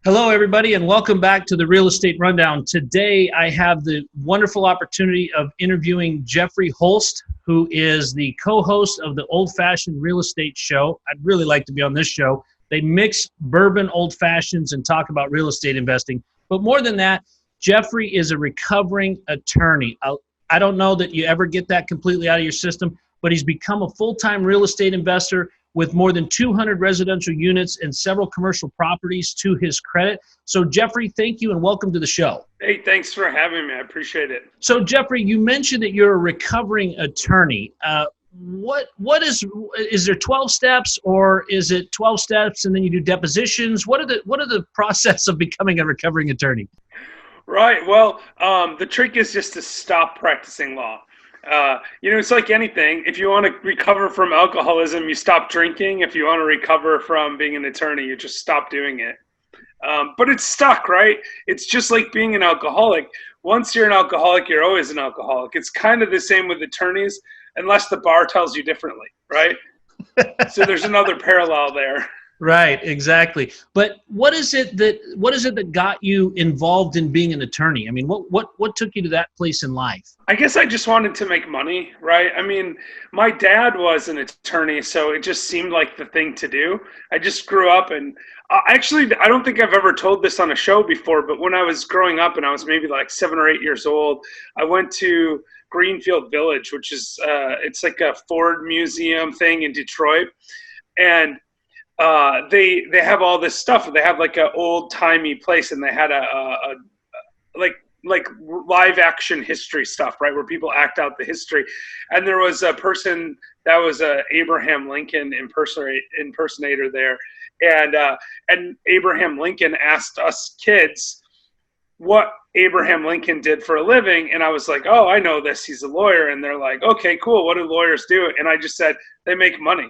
Hello, everybody, and welcome back to the Real Estate Rundown. Today, I have the wonderful opportunity of interviewing Jeffrey Holst, who is the co-host of the Old Fashioned Real Estate Show. I'd really like to be on this show. They mix bourbon old fashions and talk about real estate investing. But more than that, Jeffrey is a recovering attorney. I don't know that you ever get that completely out of your system, but he's become a full-time real estate investor with more than 200 residential units and several commercial properties to his credit. So Jeffrey, thank you and welcome to the show. Hey, thanks for having me. I appreciate it. So Jeffrey, you mentioned that you're a recovering attorney. Is there 12 steps or is it 12 steps and then you do depositions? What are the process of becoming a recovering attorney? Right. Well, the trick is just to stop practicing law. It's like anything. If you want to recover from alcoholism, you stop drinking. If you want to recover from being an attorney, you just stop doing it. But it's stuck, right? It's just like being an alcoholic. Once you're an alcoholic, you're always an alcoholic. It's kind of the same with attorneys, unless the bar tells you differently, right? So there's another parallel there. Right, exactly. But what is it that got you involved in being an attorney? I mean, what took you to that place in life? I guess I just wanted to make money, right? I mean, my dad was an attorney, so it just seemed like the thing to do. I just grew up and I don't think I've ever told this on a show before, but when I was growing up and I was maybe like 7 or 8 years old, I went to Greenfield Village, which is it's like a Ford museum thing in Detroit. And they have all this stuff. They have like an old timey place, and they had a like live action history stuff, right, where people act out the history. And there was a person that was a Abraham Lincoln impersonator there, and Abraham Lincoln asked us kids what Abraham Lincoln did for a living, and I was like, oh, I know this. He's a lawyer. And they're like, okay, cool. What do lawyers do? And I just said, they make money.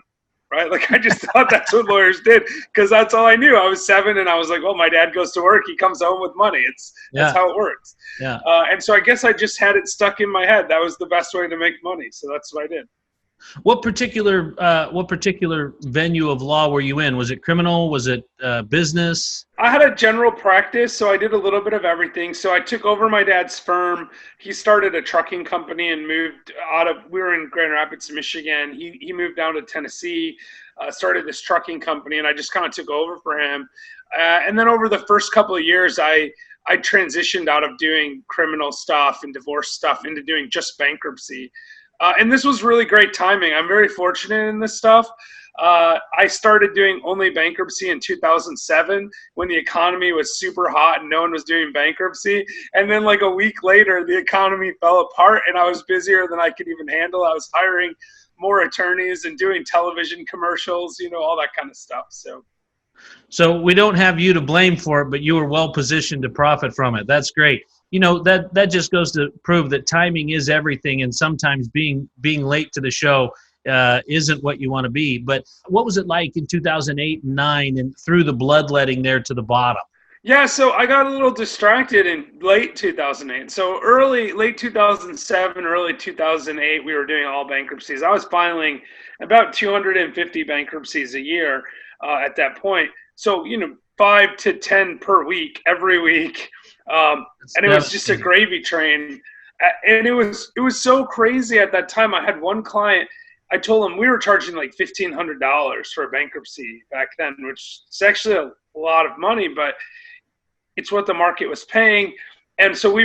Right? Like, I just thought that's what lawyers did because that's all I knew. I was 7 and I was like, well, my dad goes to work. He comes home with money. That's how it works. Yeah. And so I guess I just had it stuck in my head. That was the best way to make money. So that's what I did. What particular venue of law were you in? Was it criminal? Was it business? I had a general practice, so I did a little bit of everything. So I took over my dad's firm. He started a trucking company and moved we were in Grand Rapids, Michigan. He moved down to Tennessee, started this trucking company, and I just kind of took over for him. And then over the first couple of years, I transitioned out of doing criminal stuff and divorce stuff into doing just bankruptcy. And this was really great timing. I'm very fortunate in this stuff. I started doing only bankruptcy in 2007 when the economy was super hot and no one was doing bankruptcy. And then like a week later, the economy fell apart and I was busier than I could even handle. I was hiring more attorneys and doing television commercials, all that kind of stuff. So we don't have you to blame for it, but you were well positioned to profit from it. That's great. That just goes to prove that timing is everything, and sometimes being late to the show isn't what you want to be. But what was it like in 2008 and 2009 and through the bloodletting there to the bottom? Yeah, so I got a little distracted in late 2008. So late 2007, early 2008, we were doing all bankruptcies. I was filing about 250 bankruptcies a year at that point. So, 5 to 10 per week, every week. And it was just a gravy train. And it was so crazy at that time. I had one client, I told him we were charging like $1,500 for a bankruptcy back then, which is actually a lot of money, but it's what the market was paying. And so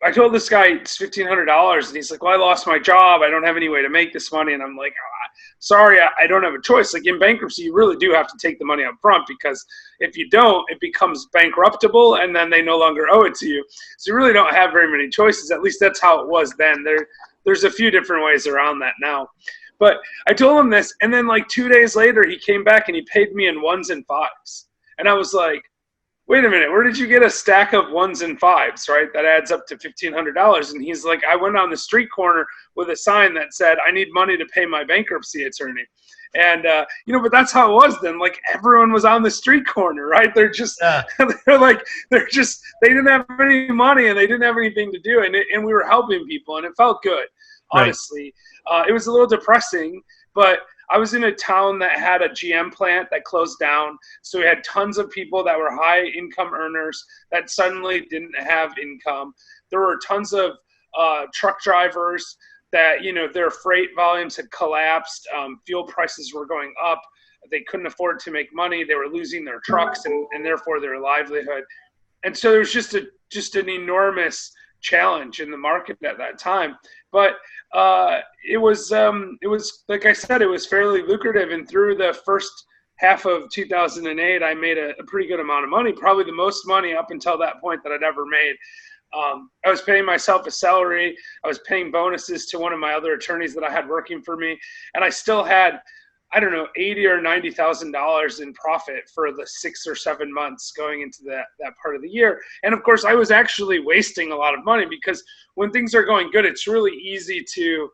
I told this guy it's $1,500, and he's like, well, I lost my job. I don't have any way to make this money. And I'm like, sorry, I don't have a choice. Like in bankruptcy, you really do have to take the money up front, because if you don't, it becomes bankruptable and then they no longer owe it to you. So you really don't have very many choices. At least that's how it was then. There's a few different ways around that now. But I told him this, and then like 2 days later, he came back and he paid me in 1s and 5s. And I was like, wait a minute, where did you get a stack of 1s and 5s, right? That adds up to $1,500. And he's like, I went on the street corner with a sign that said, I need money to pay my bankruptcy attorney. And, but that's how it was then. Like everyone was on the street corner, right? They didn't have any money and they didn't have anything to do. And we were helping people and it felt good, honestly. Right. It was a little depressing, but I was in a town that had a GM plant that closed down. So we had tons of people that were high income earners that suddenly didn't have income. There were tons of truck drivers that, their freight volumes had collapsed. Fuel prices were going up. They couldn't afford to make money. They were losing their trucks and therefore their livelihood. And so there was just an enormous challenge in the market at that time. But it was like I said, it was fairly lucrative. And through the first half of 2008, I made a pretty good amount of money, probably the most money up until that point that I'd ever made. I was paying myself a salary. I was paying bonuses to one of my other attorneys that I had working for me. And I still had, I don't know, $80,000 or $90,000 in profit for the 6 or 7 months going into that part of the year. And of course, I was actually wasting a lot of money because when things are going good, it's really easy to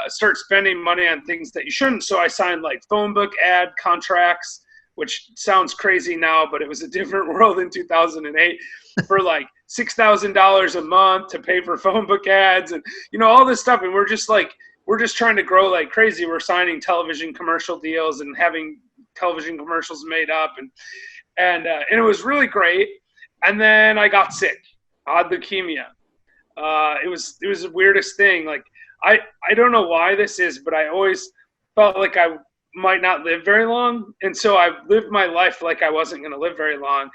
start spending money on things that you shouldn't. So I signed like phone book ad contracts, which sounds crazy now, but it was a different world in 2008 for like $6,000 a month to pay for phone book ads and, all this stuff. And we're just trying to grow like crazy. We're signing television commercial deals and having television commercials made up. And it was really great. And then I got sick. I had leukemia. It was the weirdest thing. Like, I don't know why this is, but I always felt like I might not live very long. And so I lived my life like I wasn't going to live very long.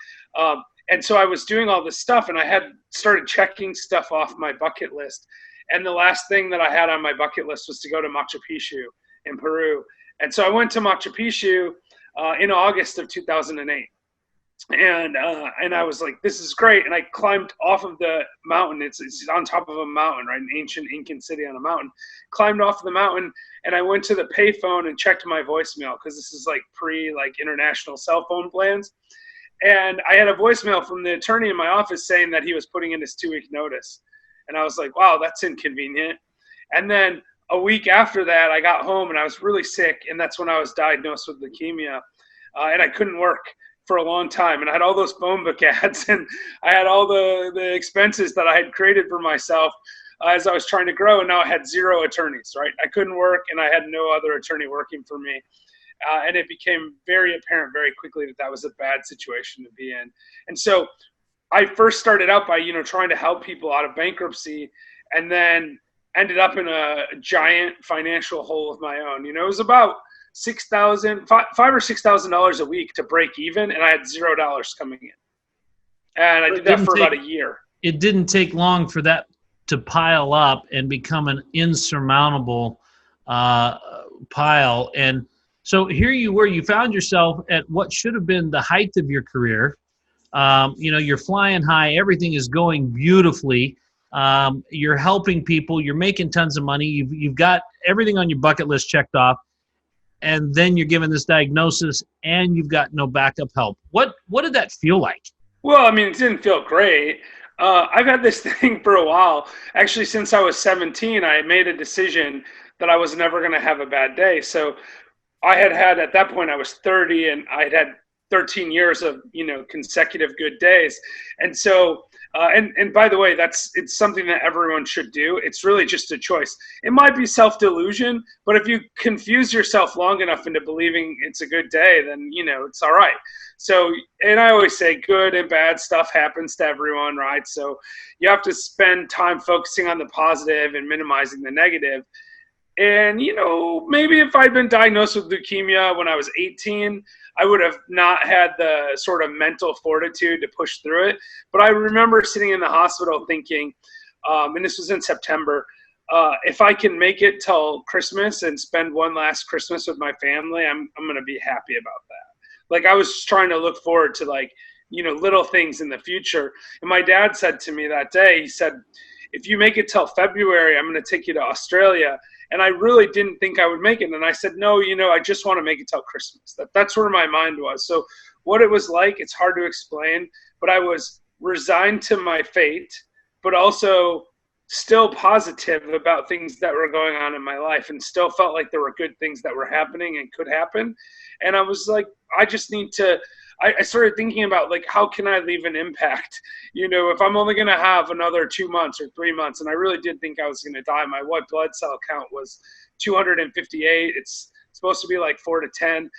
And so I was doing all this stuff and I had started checking stuff off my bucket list. And the last thing that I had on my bucket list was to go to Machu Picchu in Peru. And so I went to Machu Picchu in August of 2008. And I was like, this is great. And I climbed off of the mountain. It's on top of a mountain, right? An ancient Incan city on a mountain. Climbed off the mountain and I went to the payphone and checked my voicemail because this is like international cell phone plans. And I had a voicemail from the attorney in my office saying that he was putting in his 2-week notice. And I was like, wow, that's inconvenient. And then a week after that, I got home and I was really sick. And that's when I was diagnosed with leukemia. And I couldn't work for a long time. And I had all those phone book ads and I had all the expenses that I had created for myself as I was trying to grow. And now I had 0 attorneys, right? I couldn't work and I had no other attorney working for me. And it became very apparent very quickly that was a bad situation to be in. And so I first started out by, trying to help people out of bankruptcy and then ended up in a giant financial hole of my own. It was about $5,000 or $6,000 a week to break even. And I had $0 coming in. And I did that for about a year. It didn't take long for that to pile up and become an insurmountable pile. And so here you were, you found yourself at what should have been the height of your career. You're flying high. Everything is going beautifully. You're helping people. You're making tons of money. You've got everything on your bucket list checked off. And then you're given this diagnosis and you've got no backup help. What did that feel like? Well, it didn't feel great. I've had this thing for a while. Actually, since I was 17, I made a decision that I was never going to have a bad day. So I had at that point, I was 30 and I had 13 years of, consecutive good days. And so, and by the way, it's something that everyone should do. It's really just a choice. It might be self-delusion, but if you confuse yourself long enough into believing it's a good day, then, it's all right. So, and I always say good and bad stuff happens to everyone, right? So you have to spend time focusing on the positive and minimizing the negative. And, maybe if I'd been diagnosed with leukemia when I was 18, I would have not had the sort of mental fortitude to push through it. But I remember sitting in the hospital thinking, and this was in September, if I can make it till Christmas and spend one last Christmas with my family, I'm going to be happy about that. Like I was trying to look forward to little things in the future. And my dad said to me that day, he said, if you make it till February, I'm going to take you to Australia. And I really didn't think I would make it. And I said, no, I just want to make it till Christmas. That's where my mind was. So what it was like, it's hard to explain, but I was resigned to my fate, but also still positive about things that were going on in my life and still felt like there were good things that were happening and could happen. And I was like, I just need to, I started thinking about how can I leave an impact? If I'm only going to have another 2 months or 3 months, and I really did think I was going to die. My white blood cell count was 258. It's supposed to be like 4 to 10.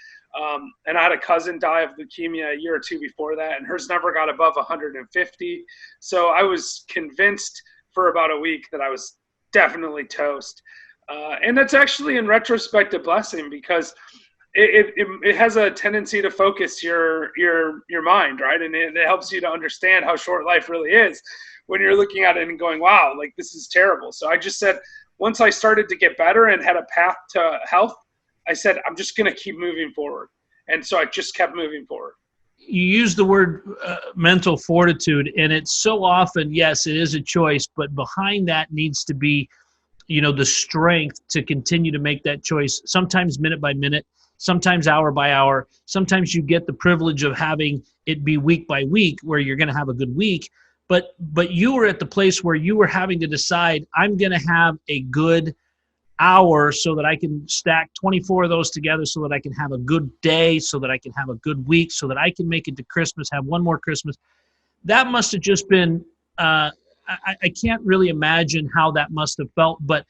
And I had a cousin die of leukemia a year or two before that, and hers never got above 150. So I was convinced for about a week that I was definitely toast. And that's actually, in retrospect, a blessing, because it has a tendency to focus your mind, right? And it helps you to understand how short life really is when you're looking at it and going, wow, like this is terrible. So I just said, once I started to get better and had a path to health, I said, I'm just going to keep moving forward. And so I just kept moving forward. You use the word mental fortitude, and it's so often, yes, it is a choice, but behind that needs to be, the strength to continue to make that choice, sometimes minute by minute, sometimes hour by hour. Sometimes you get the privilege of having it be week by week where you're going to have a good week. But you were at the place where you were having to decide, I'm going to have a good hour so that I can stack 24 of those together, so that I can have a good day, so that I can have a good week, so that I can make it to Christmas, have one more Christmas. That must have just been, I can't really imagine how that must have felt, but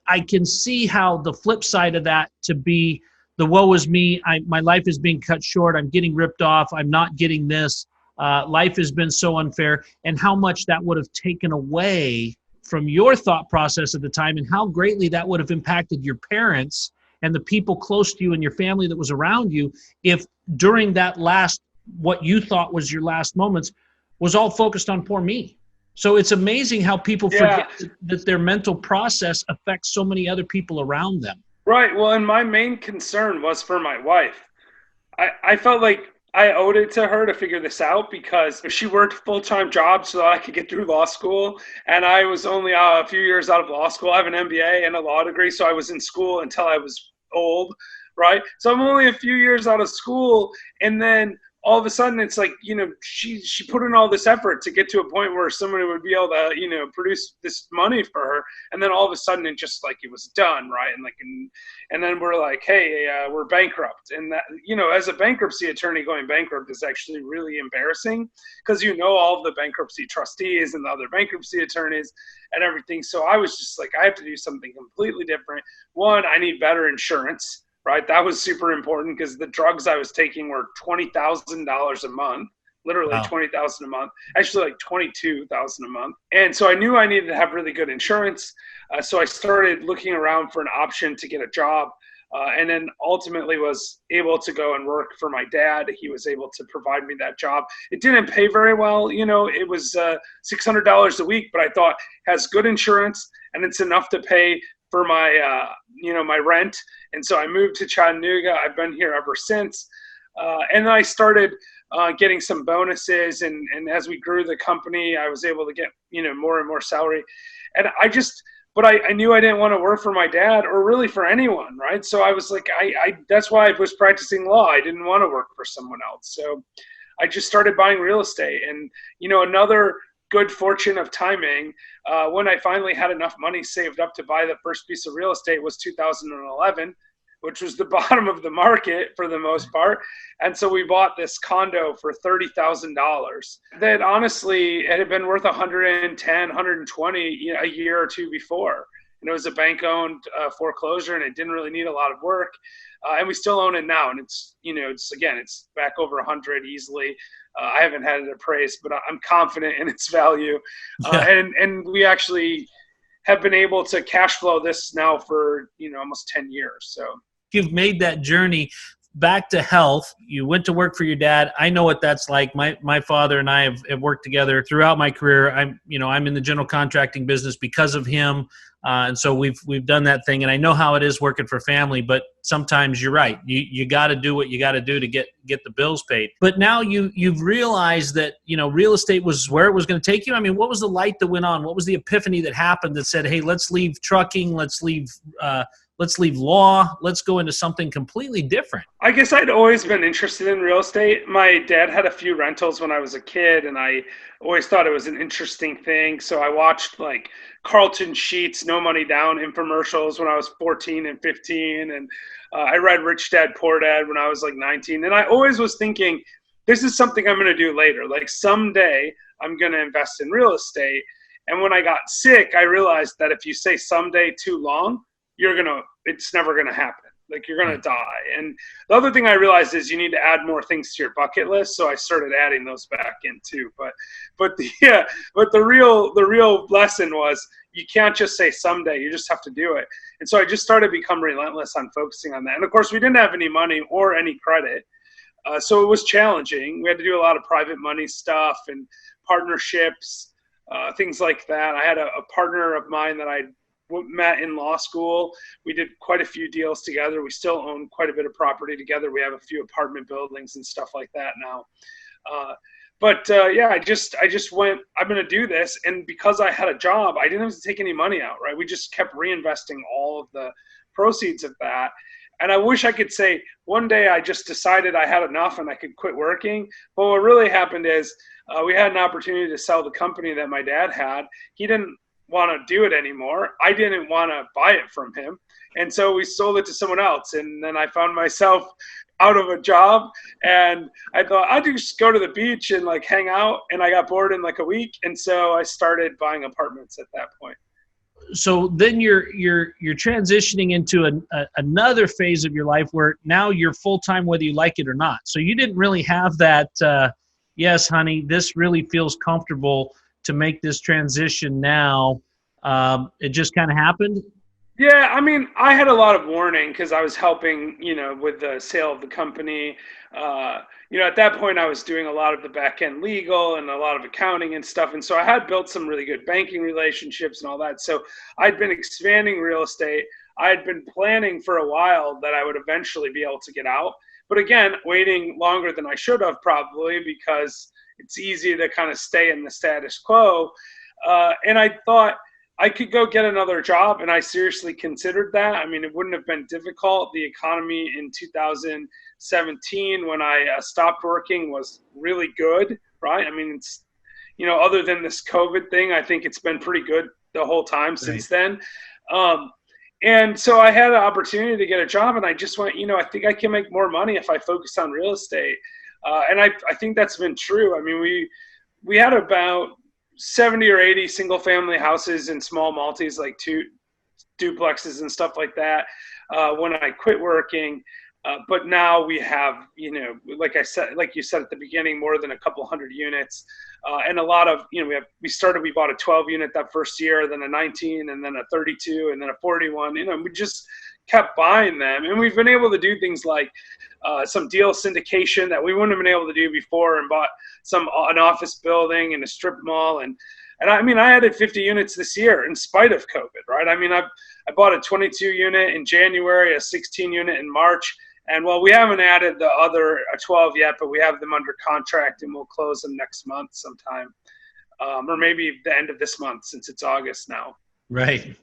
I can see how the flip side of that to be the woe is me. My life is being cut short. I'm getting ripped off. I'm not getting this. Life has been so unfair, and how much that would have taken away from your thought process at the time, and how greatly that would have impacted your parents and the people close to you and your family that was around you if during that last, what you thought was your last moments, was all focused on poor me. So it's amazing how people forget that their mental process affects so many other people around them. Right. Well, and my main concern was for my wife. I felt like I owed it to her to figure this out, because she worked full-time jobs so that I could get through law school. And I was only a few years out of law school. I have an MBA and a law degree, so I was in school until I was old, right? So I'm only a few years out of school. And then all of a sudden it's like, she put in all this effort to get to a point where somebody would be able to, produce this money for her. And then all of a sudden it just like, it was done. Right. And then we're like, hey, we're bankrupt. And that, as a bankruptcy attorney, going bankrupt is actually really embarrassing, because, all of the bankruptcy trustees and the other bankruptcy attorneys and everything. So I was just like, I have to do something completely different. One, I need better insurance. Right. That was super important, because the drugs I was taking were $20,000 a month, literally. Wow. $20,000 a month, actually like $22,000 a month. And so I knew I needed to have really good insurance. So I started looking around for an option to get a job, and then ultimately was able to go and work for my dad. He was able to provide me that job. It didn't pay very well. It was $600 a week, but I thought has good insurance, and it's enough to pay for my, my rent. And so I moved to Chattanooga. I've been here ever since. And then I started getting some bonuses. And as we grew the company, I was able to get, more and more salary. And but I knew I didn't want to work for my dad or really for anyone. Right. So I was like, that's why I was practicing law. I didn't want to work for someone else. So I just started buying real estate. And, another good fortune of timing, when I finally had enough money saved up to buy the first piece of real estate, was 2011, which was the bottom of the market for the most part. And so we bought this condo for $30,000 that honestly, it had been worth 110, 120 a year or two before. And it was a bank-owned foreclosure, and it didn't really need a lot of work. And we still own it now. And it's back over 100 easily. I haven't had it appraised, but I'm confident in its value. And we actually have been able to cash flow this now for, almost 10 years. So you've made that journey back to health. You went to work for your dad. I know what that's like. My father and I have worked together throughout my career. I'm in the general contracting business because of him. And so we've done that thing, and I know how it is working for family, but sometimes you're right. You got to do what you got to do to get the bills paid. But now you've realized that, real estate was where it was going to take you. I mean, what was the light that went on? What was the epiphany that happened that said, hey, let's leave trucking, let's leave law, let's go into something completely different? I guess I'd always been interested in real estate. My dad had a few rentals when I was a kid, and I always thought it was an interesting thing. So I watched like Carlton Sheets, No Money Down infomercials when I was 14 and 15. And I read Rich Dad, Poor Dad when I was like 19. And I always was thinking, this is something I'm going to do later. Like someday I'm going to invest in real estate. And when I got sick, I realized that if you say someday too long, it's never going to happen. Like you're going to die. And the other thing I realized is you need to add more things to your bucket list. So I started adding those back in too. But the real lesson was you can't just say someday, you just have to do it. And so I just started to become relentless on focusing on that. And of course we didn't have any money or any credit. So it was challenging. We had to do a lot of private money stuff and partnerships, things like that. I had a partner of mine that I met in law school. We did quite a few deals together. We still own quite a bit of property together. We have a few apartment buildings and stuff like that now. I just went, I'm going to do this. And because I had a job, I didn't have to take any money out, right? We just kept reinvesting all of the proceeds of that. And I wish I could say one day I just decided I had enough and I could quit working. But what really happened is we had an opportunity to sell the company that my dad had. He didn't want to do it anymore. I didn't want to buy it from him. And so we sold it to someone else. And then I found myself out of a job and I thought I'd just go to the beach and like hang out. And I got bored in like a week. And so I started buying apartments at that point. So then you're transitioning into another phase of your life where now you're full-time whether you like it or not. So you didn't really have that, yes, honey, this really feels comfortable to make this transition now. It just kind of happened? Yeah, I mean, I had a lot of warning because I was helping, with the sale of the company. At that point, I was doing a lot of the back end legal and a lot of accounting and stuff. And so I had built some really good banking relationships and all that. So I'd been expanding real estate. I had been planning for a while that I would eventually be able to get out. But again, waiting longer than I should have probably because it's easy to kind of stay in the status quo. And I thought I could go get another job. And I seriously considered that. I mean, it wouldn't have been difficult. The economy in 2017, when I stopped working, was really good, right? I mean, it's, other than this COVID thing, I think it's been pretty good the whole time since then. And so I had an opportunity to get a job and I just went, I think I can make more money if I focus on real estate. And I think that's been true. I mean, we had about 70 or 80 single family houses and small multis, like two duplexes and stuff like that when I quit working. But now we have, like you said at the beginning, more than a couple hundred units and a lot of, we bought a 12 unit that first year, then a 19 and then a 32 and then a 41, we just kept buying them. And we've been able to do things like some deal syndication that we wouldn't have been able to do before and bought an office building and a strip mall. And I mean, I added 50 units this year in spite of COVID, right? I mean, I bought a 22 unit in January, a 16 unit in March. And well, we haven't added the other 12 yet, but we have them under contract and we'll close them next month sometime. Or maybe the end of this month since it's August now. Right.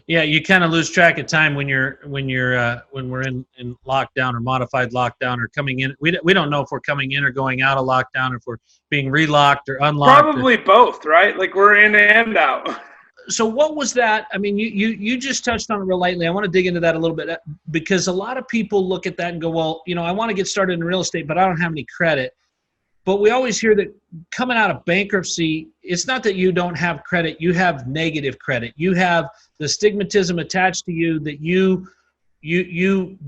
Yeah, you kind of lose track of time when we're in lockdown or modified lockdown or coming in. We don't know if we're coming in or going out of lockdown, or if we're being relocked or unlocked. Probably both, right? Like we're in and out. So what was that? I mean, you just touched on it real lightly. I want to dig into that a little bit because a lot of people look at that and go, well, I want to get started in real estate, but I don't have any credit. But we always hear that coming out of bankruptcy, it's not that you don't have credit, you have negative credit. You have the stigmatism attached to you that you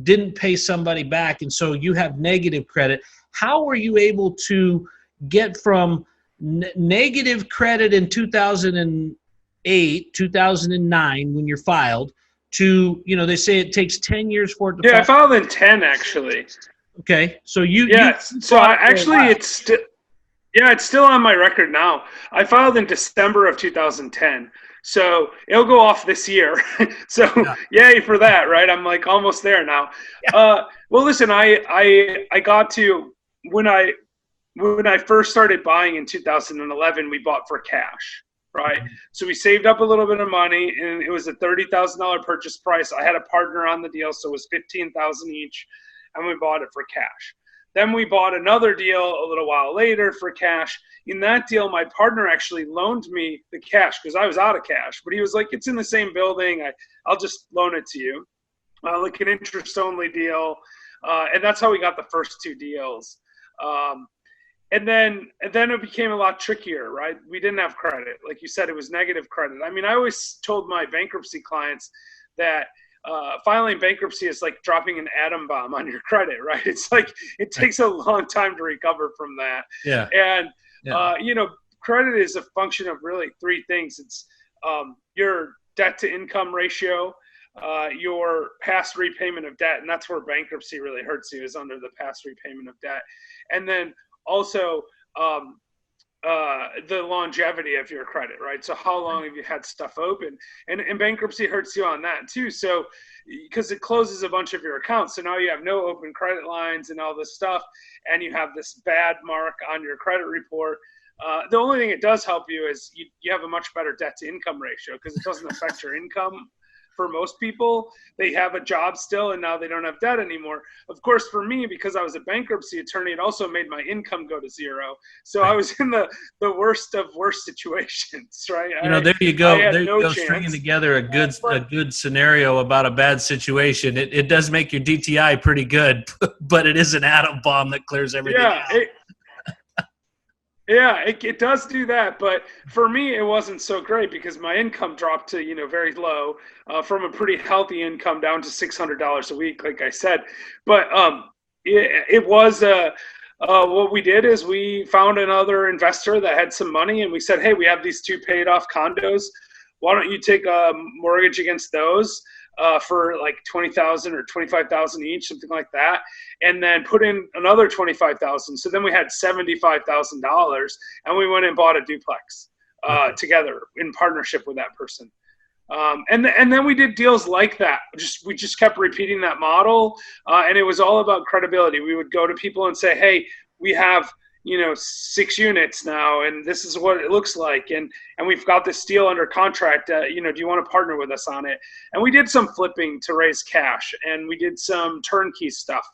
didn't pay somebody back, and so you have negative credit. How were you able to get from negative credit in 2008, 2009 when you're filed to, they say it takes 10 years for it to I filed in 10 actually. Okay, so it's still on my record now. I filed in December of 2010, so it'll go off this year. So yay for that, right? I'm like almost there now. Yeah. Well, listen, I got to when I first started buying in 2011, we bought for cash, right? Mm-hmm. So we saved up a little bit of money, and it was a $30,000 purchase price. I had a partner on the deal, so it was $15,000 each. And we bought it for cash. Then we bought another deal a little while later for cash. In that deal, my partner actually loaned me the cash because I was out of cash. But he was like, it's in the same building. I'll just loan it to you. Like an interest-only deal. And that's how we got the first two deals. And then it became a lot trickier, right? We didn't have credit. Like you said, it was negative credit. I mean, I always told my bankruptcy clients that filing bankruptcy is like dropping an atom bomb on your credit, right? It's like it takes a long time to recover from that. Yeah. And Yeah. credit is a function of really three things. It's your debt to income ratio, your past repayment of debt, and that's where bankruptcy really hurts you, is under the past repayment of debt. And then also the longevity of your credit, right? So how long have you had stuff open? And bankruptcy hurts you on that too. So because it closes a bunch of your accounts. So now you have no open credit lines and all this stuff, and you have this bad mark on your credit report. The only thing it does help you is you have a much better debt to income ratio, because it doesn't affect your income. For most people, they have a job still and now they don't have debt anymore. Of course, for me, because I was a bankruptcy attorney, it also made my income go to zero. So I was in the worst of worst situations, right? There you go. There you no go, chance. stringing together a good scenario about a bad situation. It does make your DTI pretty good, but it is an atom bomb that clears everything out. It does do that, but for me, it wasn't so great because my income dropped to, very low, from a pretty healthy income down to $600 a week, like I said. But it was what we did is we found another investor that had some money, and we said, hey, we have these 2 paid off condos. Why don't you take a mortgage against those for like $20,000 or $25,000 each, something like that, and then put in another $25,000. So then we had $75,000, and we went and bought a duplex together in partnership with that person. And then we did deals like that. We just kept repeating that model, and it was all about credibility. We would go to people and say, hey, we have 6 units now, and this is what it looks like, and we've got this deal under contract. Do you want to partner with us on it? And we did some flipping to raise cash, and we did some turnkey stuff.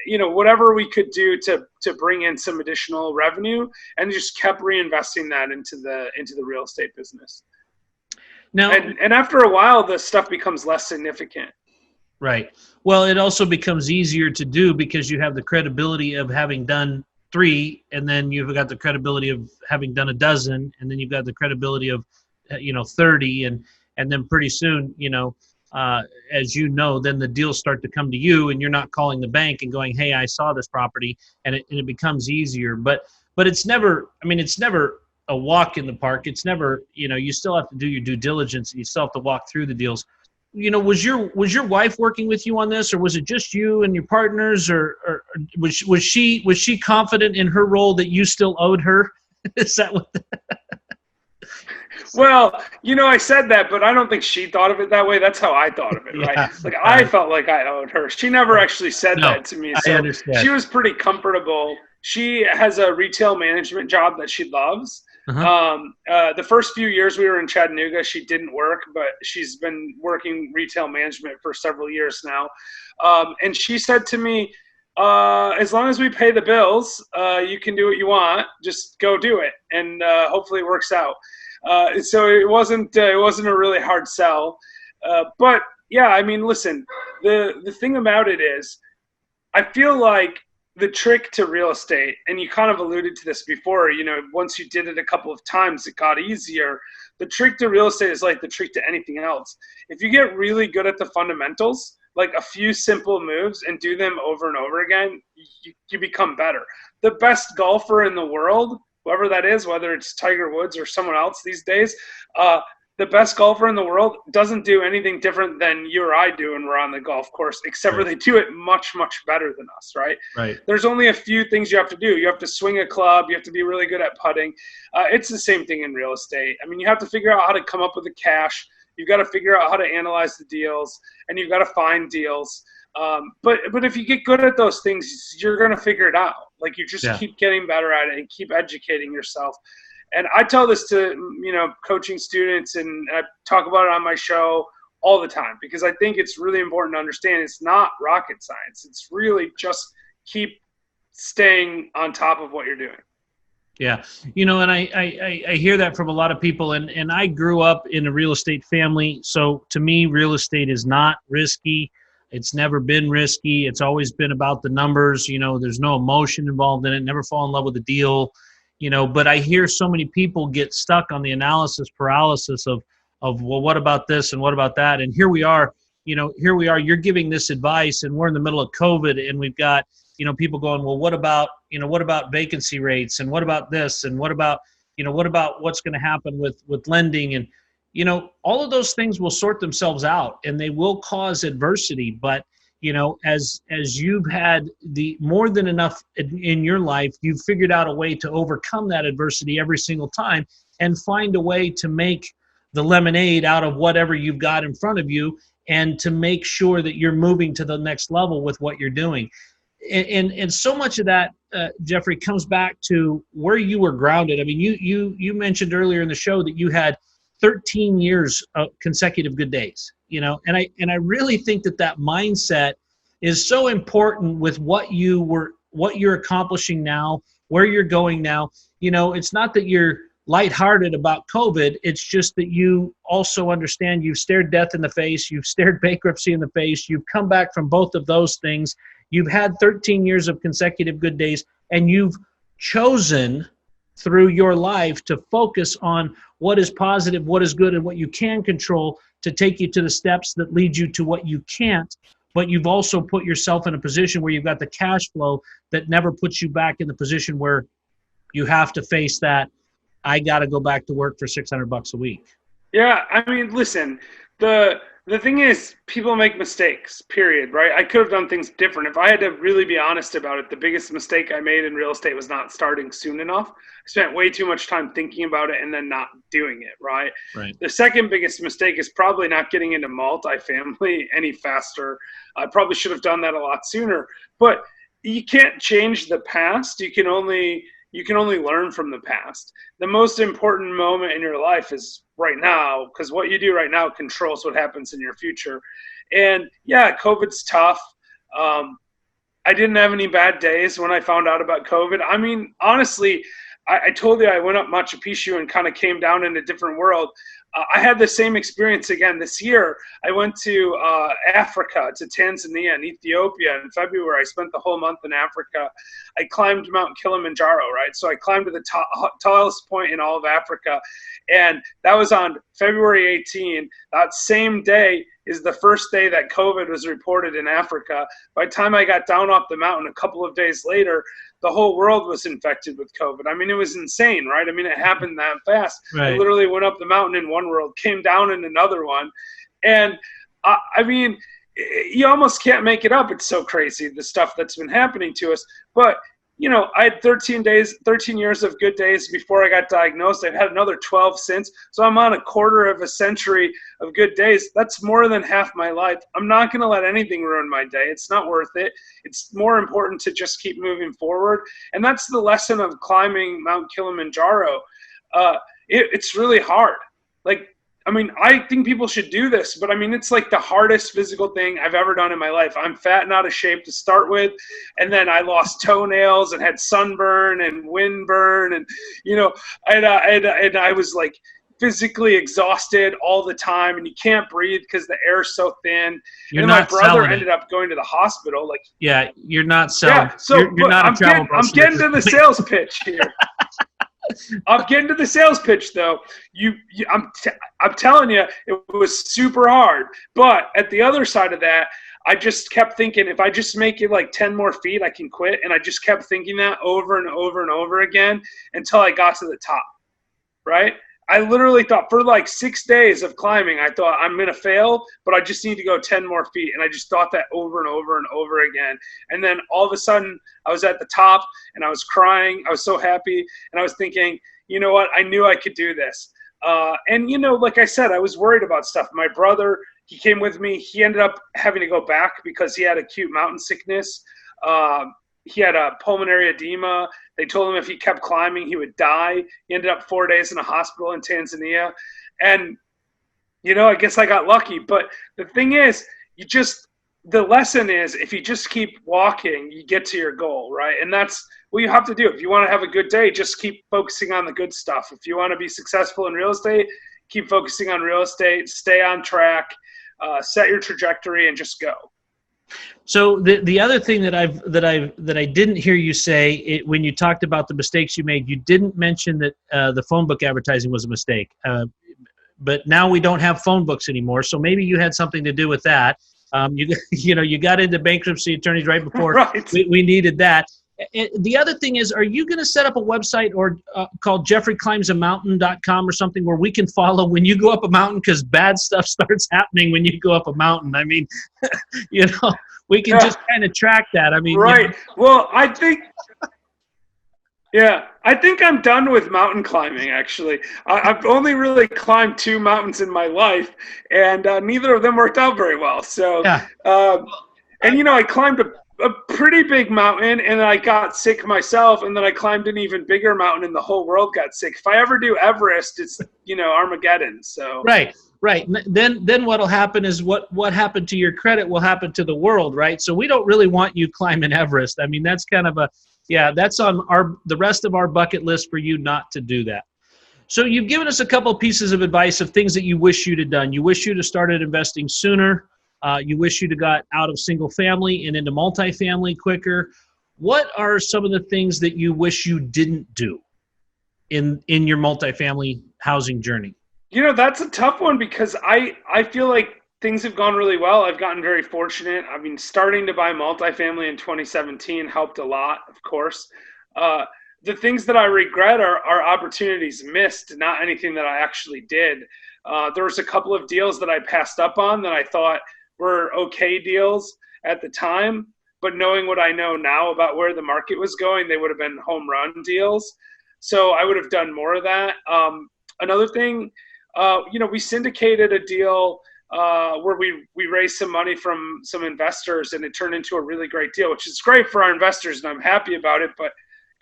Whatever we could do to bring in some additional revenue, and just kept reinvesting that into the real estate business. Now, and after a while, the stuff becomes less significant. Right. Well, it also becomes easier to do because you have the credibility of having done 3, and then you've got the credibility of having done a dozen, and then you've got the credibility of 30, and then pretty soon, as then the deals start to come to you, and you're not calling the bank and going, hey, I saw this property, and it becomes easier. But it's never a walk in the park. It's never, you still have to do your due diligence, and you still have to walk through the deals. Was your wife working with you on this, or was it just you and your partners, or was she confident in her role that you still owed her? Is that what? Well, I said that, but I don't think she thought of it that way. That's how I thought of it, right? Like I felt like I owed her. She never actually said that to me. So I understand. She was pretty comfortable. She has a retail management job that she loves. The first few years we were in Chattanooga, she didn't work, but she's been working retail management for several years now. And she said to me, as long as we pay the bills, you can do what you want. Just go do it, and hopefully it works out. So it wasn't a really hard sell. But yeah, listen, the thing about it is, I feel like the trick to real estate, and you kind of alluded to this before, once you did it a couple of times, it got easier. The trick to real estate is like the trick to anything else. If you get really good at the fundamentals, like a few simple moves, and do them over and over again, you become better. The best golfer in the world, whoever that is, whether it's Tiger Woods or someone else these days, the best golfer in the world doesn't do anything different than you or I do when we're on the golf course, except for they do it much, much better than us, right? Right. There's only a few things you have to do. You have to swing a club. You have to be really good at putting. It's the same thing in real estate. You have to figure out how to come up with the cash. You've got to figure out how to analyze the deals, and you've got to find deals. But if you get good at those things, you're going to figure it out. Like you just keep getting better at it and keep educating yourself. And I tell this to, coaching students, and I talk about it on my show all the time, because I think it's really important to understand it's not rocket science. It's really just keep staying on top of what you're doing. Yeah. And I hear that from a lot of people, and I grew up in a real estate family. So to me, real estate is not risky. It's never been risky. It's always been about the numbers. There's no emotion involved in it. Never fall in love with a deal. But I hear so many people get stuck on the analysis paralysis of well, what about this and what about that? And here we are, you're giving this advice, and we're in the middle of COVID, and we've got, people going, well, what about vacancy rates, and what about this, and what about what's going to happen with lending, and all of those things will sort themselves out, and they will cause adversity. But as you've had the more than enough in your life, you've figured out a way to overcome that adversity every single time and find a way to make the lemonade out of whatever you've got in front of you, and to make sure that you're moving to the next level with what you're doing. And so much of that, Jeffrey, comes back to where you were grounded. I mean, you mentioned earlier in the show that you had 13 years of consecutive good days, and I really think that mindset is so important with what you're accomplishing now, where you're going now. It's not that you're lighthearted about COVID. It's just that you also understand you've stared death in the face, you've stared bankruptcy in the face, you've come back from both of those things. You've had 13 years of consecutive good days, and you've chosen through your life to focus on what is positive, what is good, and what you can control to take you to the steps that lead you to what you can't. But you've also put yourself in a position where you've got the cash flow that never puts you back in the position where you have to face that, I got to go back to work for $600 a week. Yeah, I mean, listen, the thing is, people make mistakes, period, right? I could have done things different. If I had to really be honest about it, the biggest mistake I made in real estate was not starting soon enough. I spent way too much time thinking about it and then not doing it, right? Right. The second biggest mistake is probably not getting into multifamily any faster. I probably should have done that a lot sooner. But you can't change the past. You can only learn from the past. The most important moment in your life is right now, because what you do right now controls what happens in your future. And yeah, COVID's tough. I didn't have any bad days when I found out about COVID. I mean, honestly, I told you I went up Machu Picchu and kind of came down in a different world. I had the same experience again this year. I went to Africa, to Tanzania and Ethiopia in February. I spent the whole month in Africa. I climbed Mount Kilimanjaro, right? So I climbed to the tallest point in all of Africa. And that was on February 18. That same day is the first day that COVID was reported in Africa. By the time I got down off the mountain a couple of days later, the whole world was infected with COVID. I mean, it was insane, right? I mean, it happened that fast. Right. I literally went up the mountain in one world, came down in another one. And I mean, you almost can't make it up. It's so crazy, the stuff that's been happening to us. But, I had 13 years of good days before I got diagnosed. I've had another 12 since. So I'm on a quarter of a century of good days. That's more than half my life. I'm not going to let anything ruin my day. It's not worth it. It's more important to just keep moving forward. And that's the lesson of climbing Mount Kilimanjaro. It's really hard. I mean, I think people should do this, but I mean, it's like the hardest physical thing I've ever done in my life. I'm fat and out of shape to start with. And then I lost toenails and had sunburn and windburn. And, and I was like physically exhausted all the time, and you can't breathe because the air's so thin. You're and not my brother selling ended up going to the hospital. Yeah, you're not selling. Yeah, so you're not I'm getting to the sales pitch here. I'm getting to the sales pitch, though. I'm telling you, it was super hard. But at the other side of that, I just kept thinking, if I just make it like 10 more feet, I can quit. And I just kept thinking that over and over and over again until I got to the top, right? I literally thought for like 6 days of climbing, I thought I'm going to fail, but I just need to go 10 more feet. And I just thought that over and over and over again. And then all of a sudden I was at the top and I was crying. I was so happy. And I was thinking, you know what? I knew I could do this. And like I said, I was worried about stuff. My brother, he came with me. He ended up having to go back because he had acute mountain sickness. He had a pulmonary edema. They told him if he kept climbing, he would die. He ended up 4 days in a hospital in Tanzania. And, I guess I got lucky. But the thing is, the lesson is if you just keep walking, you get to your goal, right? And that's what you have to do. If you want to have a good day, just keep focusing on the good stuff. If you want to be successful in real estate, keep focusing on real estate, stay on track, set your trajectory, and just go. So the other thing that I didn't hear you say when you talked about the mistakes you made, you didn't mention that the phone book advertising was a mistake. but now we don't have phone books anymore. So maybe you had something to do with that. You got into bankruptcy attorneys right before Right. we needed that. The other thing is, are you going to set up a website or called jeffreyclimbsamountain.com or something where we can follow when you go up a mountain, because bad stuff starts happening when you go up a mountain? I mean, we can just kind of track that. I mean, right. Well, I think I'm done with mountain climbing, actually. I've only really climbed 2 mountains in my life, and neither of them worked out very well. So, yeah. I climbed a pretty big mountain, and I got sick myself, and then I climbed an even bigger mountain, and the whole world got sick. If I ever do Everest, it's, Armageddon. So Right. Then what'll happen is what happened to your credit will happen to the world, right? So we don't really want you climbing Everest. I mean, that's kind of that's on the rest of our bucket list for you not to do that. So you've given us a couple pieces of advice of things that you wish you'd have done. You wish you'd have started investing sooner. You wish you'd have got out of single family and into multifamily quicker. What are some of the things that you wish you didn't do in your multifamily housing journey? That's a tough one, because I feel like things have gone really well. I've gotten very fortunate. I mean, starting to buy multifamily in 2017 helped a lot, of course. The things that I regret are opportunities missed, not anything that I actually did. There was a couple of deals that I passed up on that I thought were okay deals at the time, but knowing what I know now about where the market was going, they would have been home run deals. So I would have done more of that. Another thing, we syndicated a deal where we raised some money from some investors, and it turned into a really great deal, which is great for our investors, and I'm happy about it. But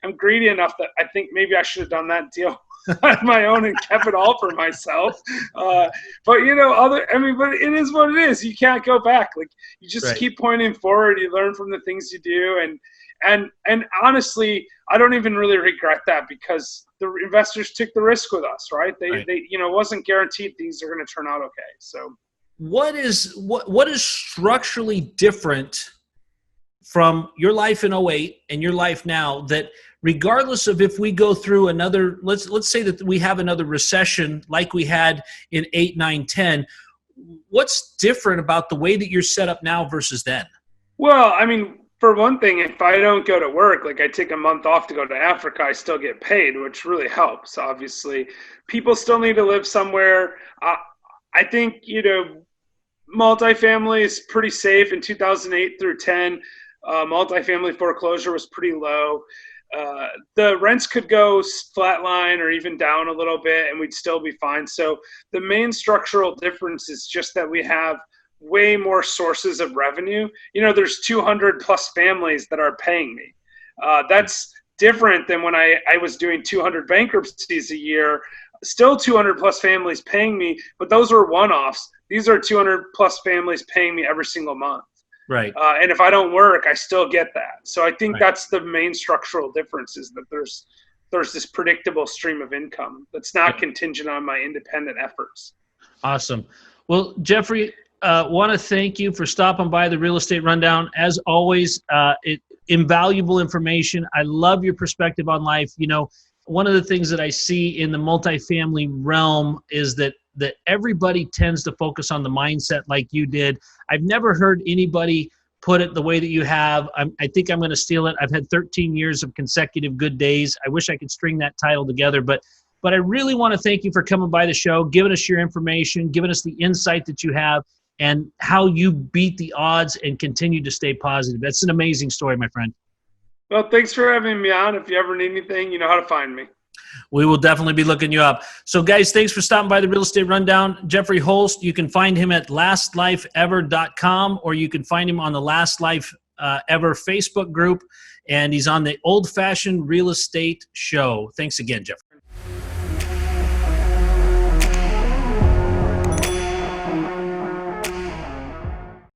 I'm greedy enough that I think maybe I should have done that deal on my own and kept it all for myself. But but it is what it is. You can't go back. Like, you just keep pointing forward. You learn from the things you do, and honestly, I don't even really regret that, because the investors took the risk with us, right? They it wasn't guaranteed things are going to turn out okay. So what is structurally different from your life in 08 and your life now, that regardless of if we go through another, let's say that we have another recession like we had in 8, 9, 10, what's different about the way that you're set up now versus then? Well, I mean, for one thing, if I don't go to work, like I take a month off to go to Africa, I still get paid, which really helps. Obviously, people still need to live somewhere. I think, multifamily is pretty safe. In 2008 through 10, multifamily foreclosure was pretty low. The rents could go flatline or even down a little bit, and we'd still be fine. So the main structural difference is just that we have way more sources of revenue. There's 200 plus families that are paying me. That's different than when I was doing 200 bankruptcies a year. Still 200 plus families paying me, but those were one-offs. These are 200 plus families paying me every single month. Right. And if I don't work, I still get that. So I think that's the main structural difference, is that there's this predictable stream of income that's not contingent on my independent efforts. Awesome. Well, Jeffrey, want to thank you for stopping by the Real Estate Rundown. As always, invaluable information. I love your perspective on life. One of the things that I see in the multifamily realm is that everybody tends to focus on the mindset like you did. I've never heard anybody put it the way that you have. I think I'm going to steal it. I've had 13 years of consecutive good days. I wish I could string that title together, but I really want to thank you for coming by the show, giving us your information, giving us the insight that you have, and how you beat the odds and continue to stay positive. That's an amazing story, my friend. Well, thanks for having me on. If you ever need anything, you know how to find me. We will definitely be looking you up. So, guys, thanks for stopping by the Real Estate Rundown. Jeffrey Holst, you can find him at lastlifeever.com, or you can find him on the Last Life Ever Facebook group, and he's on the Old Fashioned Real Estate Show. Thanks again, Jeffrey.